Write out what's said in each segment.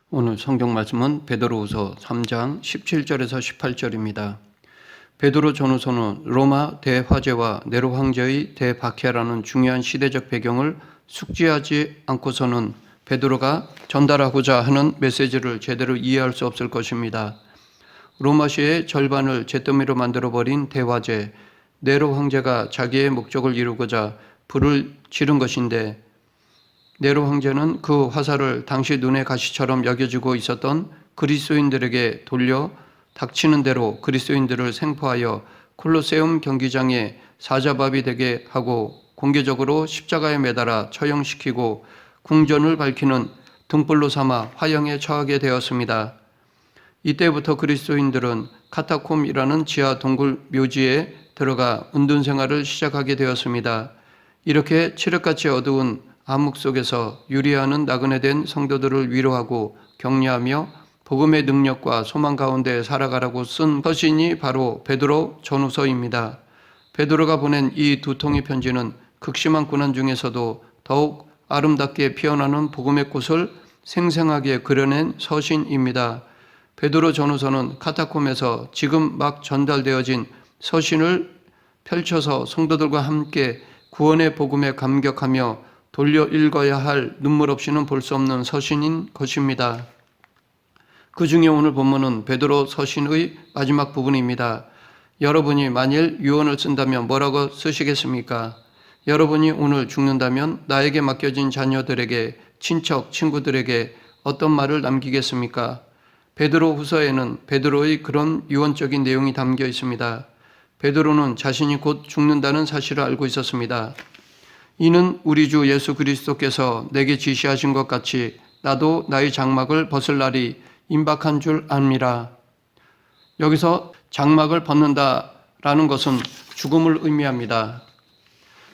오늘 성경 말씀은 베드로후서 3장 17절에서 18절입니다. 베드로 전후서는 로마 대화제와 네로 황제의 대박해라는 중요한 시대적 배경을 숙지하지 않고서는 베드로가 전달하고자 하는 메시지를 제대로 이해할 수 없을 것입니다. 로마시의 절반을 잿더미로 만들어버린 대화제, 네로 황제가 자기의 목적을 이루고자 불을 지른 것인데, 네로 황제는 그 화살을 당시 눈의 가시처럼 여겨지고 있었던 그리스도인들에게 돌려 닥치는 대로 그리스도인들을 생포하여 콜로세움 경기장에 사자밥이 되게 하고 공개적으로 십자가에 매달아 처형시키고 궁전을 밝히는 등불로 삼아 화형에 처하게 되었습니다. 이때부터 그리스도인들은 카타콤이라는 지하 동굴 묘지에 들어가 은둔 생활을 시작하게 되었습니다. 이렇게 칠흑같이 어두운 암흑 속에서 유리하는 나그네 된 성도들을 위로하고 격려하며 복음의 능력과 소망 가운데 살아가라고 쓴 서신이 바로 베드로 전후서입니다. 베드로가 보낸 이 두 통의 편지는 극심한 고난 중에서도 더욱 아름답게 피어나는 복음의 꽃을 생생하게 그려낸 서신입니다. 베드로 전후서는 카타콤에서 지금 막 전달되어진 서신을 펼쳐서 성도들과 함께 구원의 복음에 감격하며 돌려 읽어야 할 눈물 없이는 볼 수 없는 서신인 것입니다. 그 중에 오늘 본문은 베드로 서신의 마지막 부분입니다. 여러분이 만일 유언을 쓴다면 뭐라고 쓰시겠습니까? 여러분이 오늘 죽는다면 나에게 맡겨진 자녀들에게, 친척, 친구들에게 어떤 말을 남기겠습니까? 베드로 후서에는 베드로의 그런 유언적인 내용이 담겨 있습니다. 베드로는 자신이 곧 죽는다는 사실을 알고 있었습니다. 이는 우리 주 예수 그리스도께서 내게 지시하신 것 같이 나도 나의 장막을 벗을 날이 임박한 줄 압니다. 여기서 장막을 벗는다라는 것은 죽음을 의미합니다.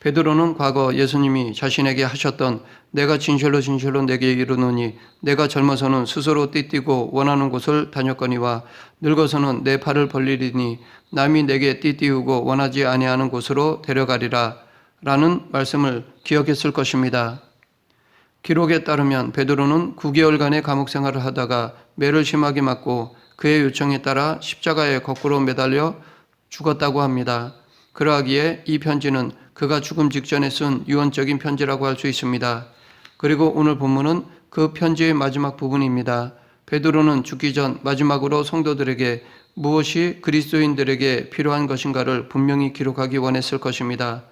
베드로는 과거 예수님이 자신에게 하셨던 내가 진실로 진실로 내게 이르노니 내가 젊어서는 스스로 띠띠고 원하는 곳을 다녔거니와 늙어서는 내 팔을 벌리리니 남이 내게 띠띠우고 원하지 아니하는 곳으로 데려가리라 라는 말씀을 기억했을 것입니다. 기록에 따르면 베드로는 9개월간의 감옥 생활을 하다가 매를 심하게 맞고 그의 요청에 따라 십자가에 거꾸로 매달려 죽었다고 합니다. 그러하기에 이 편지는 그가 죽음 직전에 쓴 유언적인 편지라고 할 수 있습니다. 그리고 오늘 본문은 그 편지의 마지막 부분입니다. 베드로는 죽기 전 마지막으로 성도들에게 무엇이 그리스도인들에게 필요한 것인가를 분명히 기록하기 원했을 것입니다.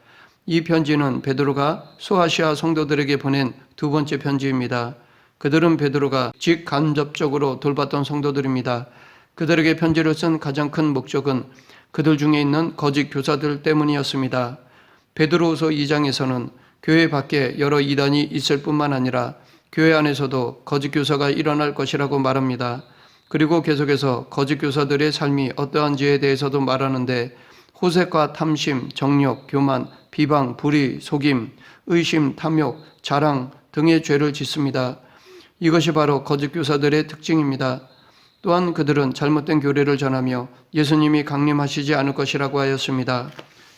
이 편지는 베드로가 소아시아 성도들에게 보낸 두 번째 편지입니다. 그들은 베드로가 직간접적으로 돌봤던 성도들입니다. 그들에게 편지를 쓴 가장 큰 목적은 그들 중에 있는 거짓 교사들 때문이었습니다. 베드로후서 2장에서는 교회 밖에 여러 이단이 있을 뿐만 아니라 교회 안에서도 거짓 교사가 일어날 것이라고 말합니다. 그리고 계속해서 거짓 교사들의 삶이 어떠한지에 대해서도 말하는데 호색과 탐심, 정욕, 교만, 비방, 불의, 속임, 의심, 탐욕, 자랑 등의 죄를 짓습니다. 이것이 바로 거짓 교사들의 특징입니다. 또한 그들은 잘못된 교리를 전하며 예수님이 강림하시지 않을 것이라고 하였습니다.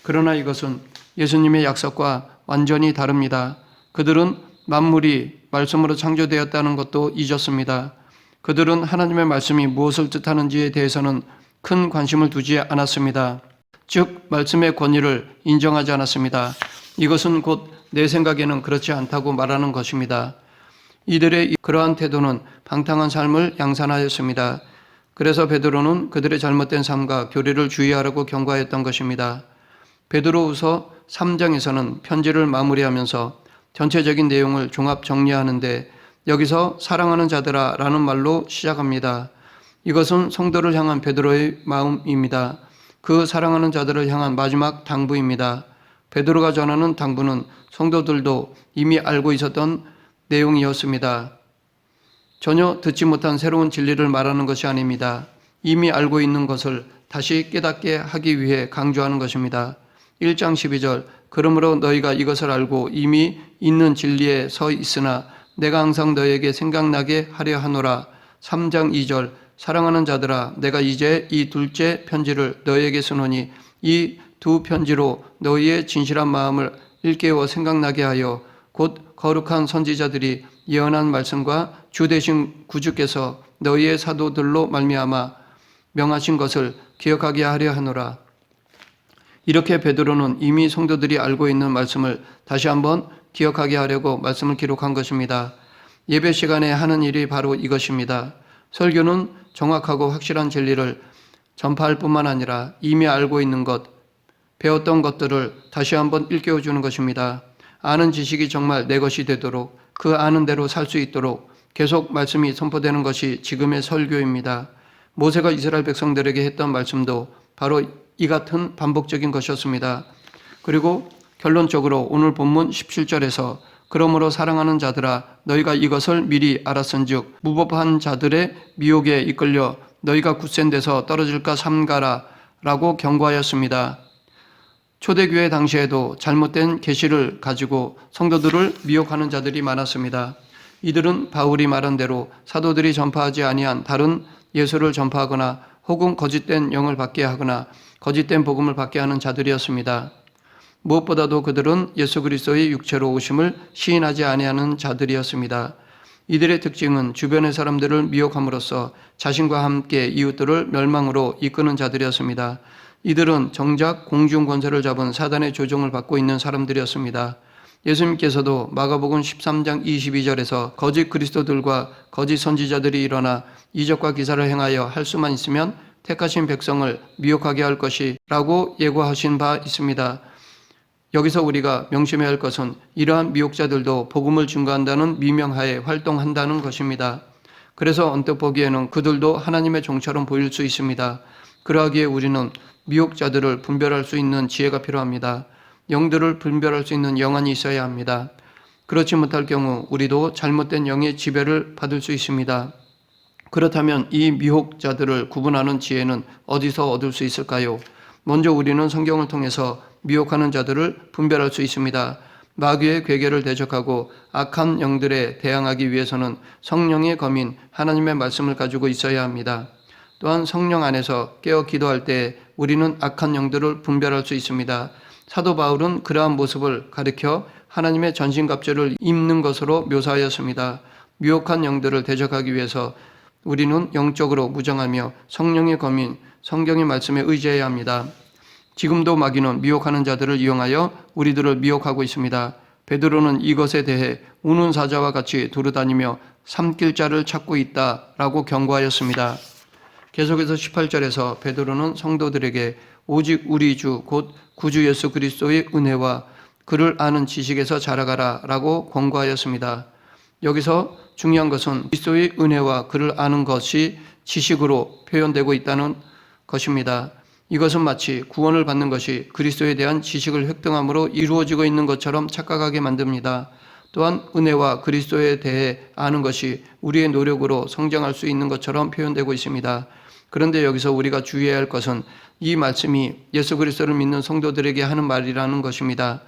그러나 이것은 예수님의 약속과 완전히 다릅니다. 그들은 만물이 말씀으로 창조되었다는 것도 잊었습니다. 그들은 하나님의 말씀이 무엇을 뜻하는지에 대해서는 큰 관심을 두지 않았습니다. 즉 말씀의 권위를 인정하지 않았습니다. 이것은 곧 내 생각에는 그렇지 않다고 말하는 것입니다. 이들의 그러한 태도는 방탕한 삶을 양산하였습니다. 그래서 베드로는 그들의 잘못된 삶과 교리를 주의하라고 경고했던 것입니다. 베드로후서 3장에서는 편지를 마무리하면서 전체적인 내용을 종합 정리하는데 여기서 사랑하는 자들아 라는 말로 시작합니다. 이것은 성도를 향한 베드로의 마음입니다. 그 사랑하는 자들을 향한 마지막 당부입니다. 베드로가 전하는 당부는 성도들도 이미 알고 있었던 내용이었습니다. 전혀 듣지 못한 새로운 진리를 말하는 것이 아닙니다. 이미 알고 있는 것을 다시 깨닫게 하기 위해 강조하는 것입니다. 1장 12절 그러므로 너희가 이것을 알고 이미 있는 진리에 서 있으나 내가 항상 너희에게 생각나게 하려 하노라. 3장 2절 사랑하는 자들아 내가 이제 이 둘째 편지를 너희에게 쓰노니 이 두 편지로 너희의 진실한 마음을 일깨워 생각나게 하여 곧 거룩한 선지자들이 예언한 말씀과 주 되신 구주께서 너희의 사도들로 말미암아 명하신 것을 기억하게 하려 하노라. 이렇게 베드로는 이미 성도들이 알고 있는 말씀을 다시 한번 기억하게 하려고 말씀을 기록한 것입니다. 예배 시간에 하는 일이 바로 이것입니다. 설교는 정확하고 확실한 진리를 전파할 뿐만 아니라 이미 알고 있는 것, 배웠던 것들을 다시 한번 일깨워 주는 것입니다. 아는 지식이 정말 내 것이 되도록, 그 아는 대로 살 수 있도록 계속 말씀이 선포되는 것이 지금의 설교입니다. 모세가 이스라엘 백성들에게 했던 말씀도 바로 이 같은 반복적인 것이었습니다. 그리고 결론적으로 오늘 본문 17절에서 그러므로 사랑하는 자들아 너희가 이것을 미리 알았은즉 무법한 자들의 미혹에 이끌려 너희가 굳센 데서 떨어질까 삼가라 라고 경고하였습니다. 초대교회 당시에도 잘못된 계시를 가지고 성도들을 미혹하는 자들이 많았습니다. 이들은 바울이 말한 대로 사도들이 전파하지 아니한 다른 예수를 전파하거나 혹은 거짓된 영을 받게 하거나 거짓된 복음을 받게 하는 자들이었습니다. 무엇보다도 그들은 예수 그리스도의 육체로 오심을 시인하지 아니하는 자들이었습니다. 이들의 특징은 주변의 사람들을 미혹함으로써 자신과 함께 이웃들을 멸망으로 이끄는 자들이었습니다. 이들은 정작 공중 권세를 잡은 사단의 조종을 받고 있는 사람들이었습니다. 예수님께서도 마가복음 13장 22절에서 거짓 그리스도들과 거짓 선지자들이 일어나 이적과 기사를 행하여 할 수만 있으면 택하신 백성을 미혹하게 할 것이라고 예고하신 바 있습니다. 여기서 우리가 명심해야 할 것은 이러한 미혹자들도 복음을 증거한다는 미명하에 활동한다는 것입니다. 그래서 언뜻 보기에는 그들도 하나님의 종처럼 보일 수 있습니다. 그러하기에 우리는 미혹자들을 분별할 수 있는 지혜가 필요합니다. 영들을 분별할 수 있는 영안이 있어야 합니다. 그렇지 못할 경우 우리도 잘못된 영의 지배를 받을 수 있습니다. 그렇다면 이 미혹자들을 구분하는 지혜는 어디서 얻을 수 있을까요? 먼저 우리는 성경을 통해서 미혹하는 자들을 분별할 수 있습니다. 마귀의 괴계를 대적하고 악한 영들에 대항하기 위해서는 성령의 검인 하나님의 말씀을 가지고 있어야 합니다. 또한 성령 안에서 깨어 기도할 때 우리는 악한 영들을 분별할 수 있습니다. 사도 바울은 그러한 모습을 가리켜 하나님의 전신갑주를 입는 것으로 묘사하였습니다. 미혹한 영들을 대적하기 위해서 우리는 영적으로 무장하며 성령의 검인, 성경의 말씀에 의지해야 합니다. 지금도 마귀는 미혹하는 자들을 이용하여 우리들을 미혹하고 있습니다. 베드로는 이것에 대해 우는 사자와 같이 두루다니며 삼킬 자를 찾고 있다라고 경고하였습니다. 계속해서 18절에서 베드로는 성도들에게 오직 우리 주 곧 구주 예수 그리스도의 은혜와 그를 아는 지식에서 자라가라 라고 권고하였습니다. 여기서 중요한 것은 그리스도의 은혜와 그를 아는 것이 지식으로 표현되고 있다는 것입니다. 이것은 마치 구원을 받는 것이 그리스도에 대한 지식을 획득함으로 이루어지고 있는 것처럼 착각하게 만듭니다. 또한 은혜와 그리스도에 대해 아는 것이 우리의 노력으로 성장할 수 있는 것처럼 표현되고 있습니다. 그런데 여기서 우리가 주의해야 할 것은 이 말씀이 예수 그리스도를 믿는 성도들에게 하는 말이라는 것입니다.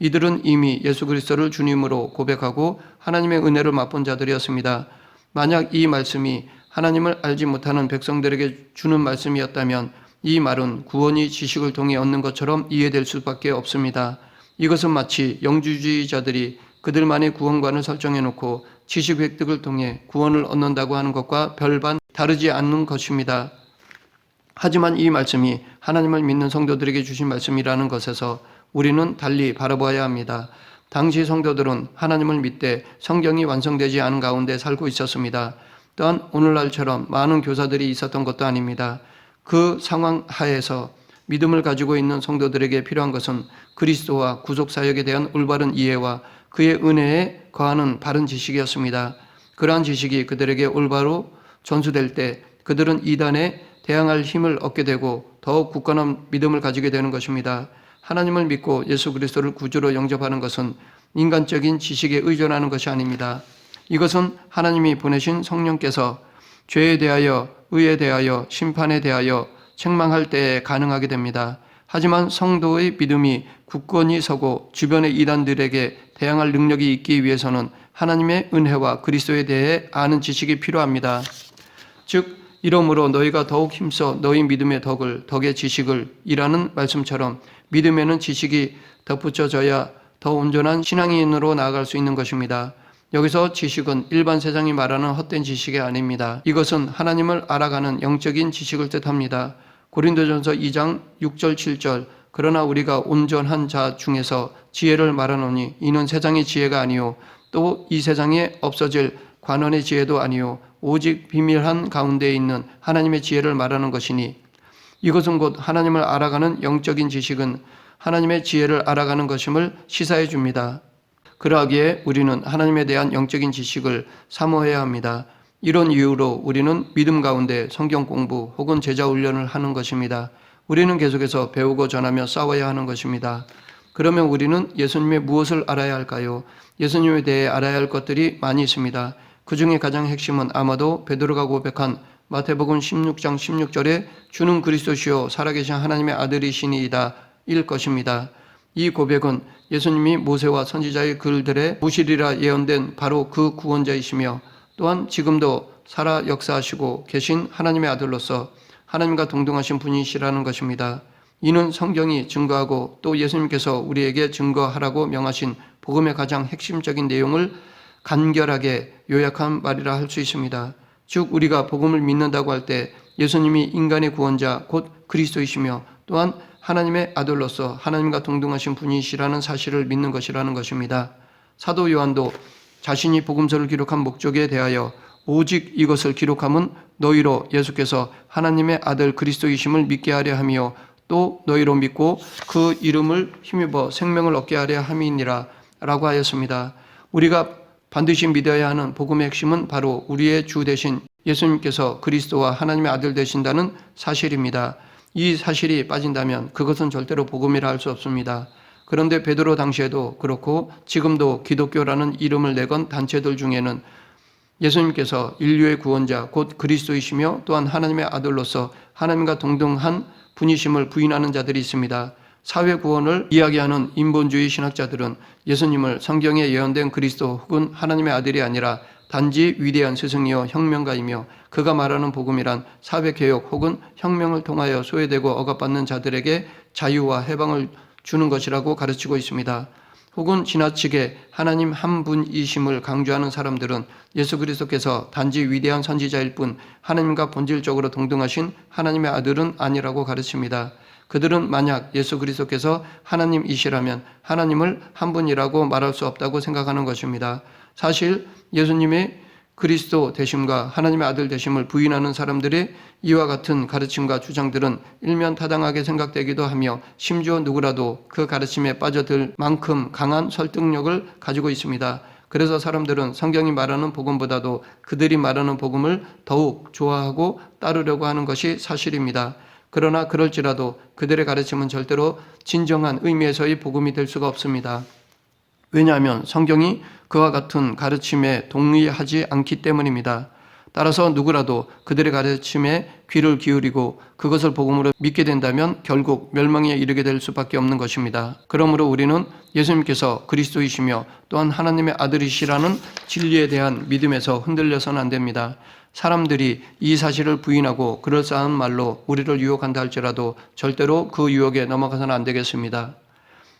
이들은 이미 예수 그리스도를 주님으로 고백하고 하나님의 은혜를 맛본 자들이었습니다. 만약 이 말씀이 하나님을 알지 못하는 백성들에게 주는 말씀이었다면 이 말은 구원이 지식을 통해 얻는 것처럼 이해될 수밖에 없습니다. 이것은 마치 영주주의자들이 그들만의 구원관을 설정해놓고 지식 획득을 통해 구원을 얻는다고 하는 것과 별반 다르지 않는 것입니다. 하지만 이 말씀이 하나님을 믿는 성도들에게 주신 말씀이라는 것에서 우리는 달리 바라보아야 합니다. 당시 성도들은 하나님을 믿되 성경이 완성되지 않은 가운데 살고 있었습니다. 또한 오늘날처럼 많은 교사들이 있었던 것도 아닙니다. 그 상황 하에서 믿음을 가지고 있는 성도들에게 필요한 것은 그리스도와 구속사역에 대한 올바른 이해와 그의 은혜에 거하는 바른 지식이었습니다. 그러한 지식이 그들에게 올바로 전수될 때 그들은 이단에 대항할 힘을 얻게 되고 더욱 굳건한 믿음을 가지게 되는 것입니다. 하나님을 믿고 예수 그리스도를 구주로 영접하는 것은 인간적인 지식에 의존하는 것이 아닙니다. 이것은 하나님이 보내신 성령께서 죄에 대하여, 의에 대하여, 심판에 대하여 책망할 때에 가능하게 됩니다. 하지만 성도의 믿음이 굳건히 서고 주변의 이단들에게 대항할 능력이 있기 위해서는 하나님의 은혜와 그리스도에 대해 아는 지식이 필요합니다. 즉 이러므로 너희가 더욱 힘써 너희 믿음의 덕의 지식을 이라는 말씀처럼 믿음에는 지식이 덧붙여져야 더 온전한 신앙인으로 나아갈 수 있는 것입니다. 여기서 지식은 일반 세상이 말하는 헛된 지식이 아닙니다. 이것은 하나님을 알아가는 영적인 지식을 뜻합니다. 고린도전서 2장 6절 7절 그러나 우리가 온전한 자 중에서 지혜를 말하노니 이는 세상의 지혜가 아니요 또 이 세상에 없어질 관원의 지혜도 아니요 오직 비밀한 가운데에 있는 하나님의 지혜를 말하는 것이니 이것은 곧 하나님을 알아가는 영적인 지식은 하나님의 지혜를 알아가는 것임을 시사해 줍니다. 그러하기에 우리는 하나님에 대한 영적인 지식을 사모해야 합니다. 이런 이유로 우리는 믿음 가운데 성경 공부 혹은 제자 훈련을 하는 것입니다. 우리는 계속해서 배우고 전하며 싸워야 하는 것입니다. 그러면 우리는 예수님의 무엇을 알아야 할까요? 예수님에 대해 알아야 할 것들이 많이 있습니다. 그 중에 가장 핵심은 아마도 베드로가 고백한 마태복음 16장 16절에 주는 그리스도시요 살아계신 하나님의 아들이시니이다 일 것입니다. 이 고백은 예수님이 모세와 선지자의 글들에 오시리라 예언된 바로 그 구원자이시며 또한 지금도 살아 역사하시고 계신 하나님의 아들로서 하나님과 동등하신 분이시라는 것입니다. 이는 성경이 증거하고 또 예수님께서 우리에게 증거하라고 명하신 복음의 가장 핵심적인 내용을 간결하게 요약한 말이라 할 수 있습니다. 즉 우리가 복음을 믿는다고 할 때 예수님이 인간의 구원자 곧 그리스도이시며 또한 하나님의 아들로서 하나님과 동등하신 분이시라는 사실을 믿는 것이라는 것입니다. 사도 요한도 자신이 복음서를 기록한 목적에 대하여 오직 이것을 기록함은 너희로 예수께서 하나님의 아들 그리스도이심을 믿게 하려 함이요 또 너희로 믿고 그 이름을 힘입어 생명을 얻게 하려 함이니라 라고 하였습니다. 우리가 반드시 믿어야 하는 복음의 핵심은 바로 우리의 주 되신 예수님께서 그리스도와 하나님의 아들 되신다는 사실입니다. 이 사실이 빠진다면 그것은 절대로 복음이라 할 수 없습니다. 그런데 베드로 당시에도 그렇고 지금도 기독교라는 이름을 내건 단체들 중에는 예수님께서 인류의 구원자 곧 그리스도이시며 또한 하나님의 아들로서 하나님과 동등한 분이심을 부인하는 자들이 있습니다. 사회 구원을 이야기하는 인본주의 신학자들은 예수님을 성경에 예언된 그리스도 혹은 하나님의 아들이 아니라 단지 위대한 스승이요 혁명가이며 그가 말하는 복음이란 사회개혁 혹은 혁명을 통하여 소외되고 억압받는 자들에게 자유와 해방을 주는 것이라고 가르치고 있습니다. 혹은 지나치게 하나님 한 분이심을 강조하는 사람들은 예수 그리스도께서 단지 위대한 선지자일 뿐 하나님과 본질적으로 동등하신 하나님의 아들은 아니라고 가르칩니다. 그들은 만약 예수 그리스도께서 하나님이시라면 하나님을 한 분이라고 말할 수 없다고 생각하는 것입니다. 사실 예수님의 그리스도 되심과 하나님의 아들 되심을 부인하는 사람들의 이와 같은 가르침과 주장들은 일면 타당하게 생각되기도 하며 심지어 누구라도 그 가르침에 빠져들 만큼 강한 설득력을 가지고 있습니다. 그래서 사람들은 성경이 말하는 복음보다도 그들이 말하는 복음을 더욱 좋아하고 따르려고 하는 것이 사실입니다. 그러나 그럴지라도 그들의 가르침은 절대로 진정한 의미에서의 복음이 될 수가 없습니다. 왜냐하면 성경이 그와 같은 가르침에 동의하지 않기 때문입니다. 따라서 누구라도 그들의 가르침에 귀를 기울이고 그것을 복음으로 믿게 된다면 결국 멸망에 이르게 될 수밖에 없는 것입니다. 그러므로 우리는 예수님께서 그리스도이시며 또한 하나님의 아들이시라는 진리에 대한 믿음에서 흔들려서는 안 됩니다. 사람들이 이 사실을 부인하고 그럴싸한 말로 우리를 유혹한다 할지라도 절대로 그 유혹에 넘어가서는 안 되겠습니다.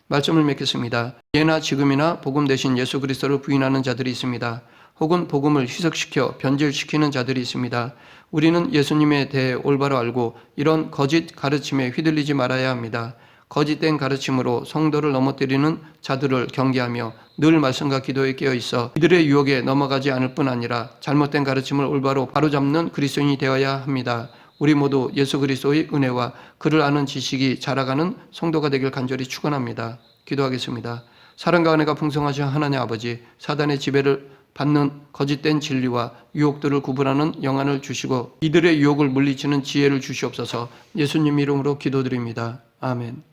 말씀을 맺겠습니다. 예나 지금이나 복음 대신 예수 그리스도를 부인하는 자들이 있습니다. 혹은 복음을 희석시켜 변질시키는 자들이 있습니다. 우리는 예수님에 대해 올바로 알고 이런 거짓 가르침에 휘둘리지 말아야 합니다. 거짓된 가르침으로 성도를 넘어뜨리는 자들을 경계하며 늘 말씀과 기도에 깨어 있어 이들의 유혹에 넘어가지 않을 뿐 아니라 잘못된 가르침을 올바로 바로잡는 그리스도인이 되어야 합니다. 우리 모두 예수 그리스도의 은혜와 그를 아는 지식이 자라가는 성도가 되길 간절히 축원합니다. 기도하겠습니다. 사랑과 은혜가 풍성하신 하나님 아버지, 사단의 지배를 받는 거짓된 진리와 유혹들을 구분하는 영안을 주시고 이들의 유혹을 물리치는 지혜를 주시옵소서. 예수님 이름으로 기도드립니다. 아멘.